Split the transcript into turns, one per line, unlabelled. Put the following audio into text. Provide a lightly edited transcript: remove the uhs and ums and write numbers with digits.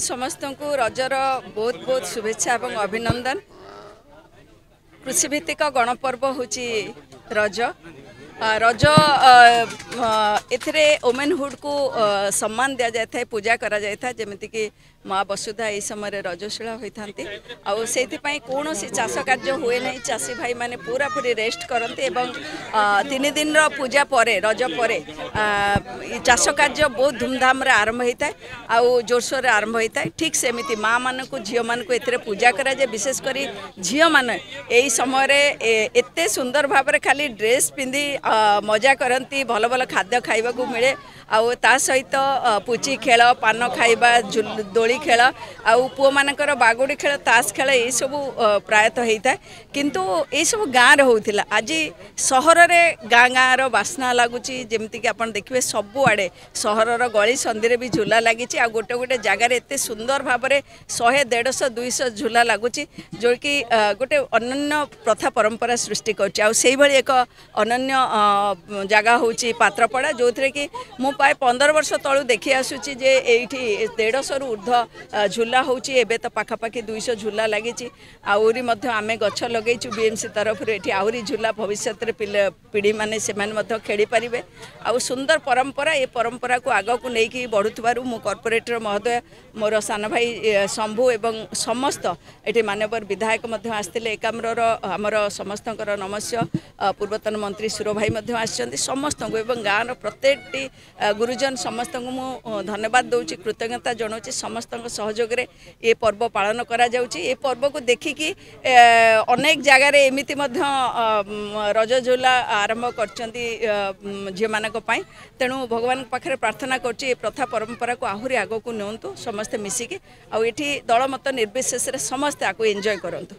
समस्त को रजर बहुत बहुत शुभेच्छा और अभिनंदन। कृषिभित्तिक गणपर्व होची रज रज एथिरे वुमेनहुड को सम्मान दिया जाए था, पूजा करा जाए था, जेमिति कि माँ वसुधा यही समय रजशीला होता से कौन चाष कार्य हुए ना, चाषी भाई माने पूरा पूरी रेस्ट करते एवं 3 दिन पूजा पर रज पर चाष कार्य बहुत धूमधाम आरंभ होता है आउ जोरसोर आरंभ होता है। ठीक सेमिति माँ मान को झील मान को एथिरे पूजा करा जाए, विशेषकर झील मान यही समय एते सुंदर भाव खाली ड्रेस पिंधि मजा करती, भल भल खाद्य खाइबा को मिले आउ ता सहित पुची खेल, पान खाइबा, दोली खेल आउ पुओ मानकर बागुड़ी खेल, ताश खेल ये सब प्रायतः होता है, किंतु ये सब गाँव रे होतिला। आज सहर रे गाँव बास्ना लगुच, जमती कि आपन देखिए सबुआड़े सहरर गली संधि भी झूला लगी आ गोटे गोटे जगार एत सुंदर भाव में 100, 150, 200 झूला लगुच, जो कि गोटे अनन्य प्रथा परंपरा सृष्टि कर एक अनन्य जगह हूँ पात्रपड़ा, जो थे कि मु प्राय 15 वर्ष तलू देखी आसूची जे एठी 150 रु ऊर्ध्व झूला होची। एबे तो पाखापाखि 200 झूला लगी आउरी मध्य आमे गछ लगेचु बीएमसी तरफ एठी आउरी झूला भविष्य पीढ़ी माने से माने खेली पारिबे आउ सुंदर परंपरा। ये परंपरा को आग को लेकिन बढ़ुथबारु मु कॉर्पोरेटर महोदय, मोर सान भाई शंभु एवं समस्त एठी मानवर विधायक मध्य आस्थिले एकाम्रर आमर समस्तकर नमस्य, पूर्वतन मंत्री सुर भाई मध्य आछंती, समस्त को एवं गाँव प्रत्येकटी गुरुजन समस्त को मु धन्यवाद दूची, कृतज्ञता जनाऊँगी। समस्त सहयोग रे ये पर्व पालन करा जाउची। ये पर्व को देखिकी अनेक जगार एमिति मध्य रज झूला आरंभ करचंती झील मानक पई, तेणु भगवान पाखरे प्रार्थना करची ये प्रथा परंपरा को आहुरी आगो को नियंतु समस्ते मिसिकी आउ एठी दल मत निर्विशेष रे समस्ते आको एंजॉय करंतु।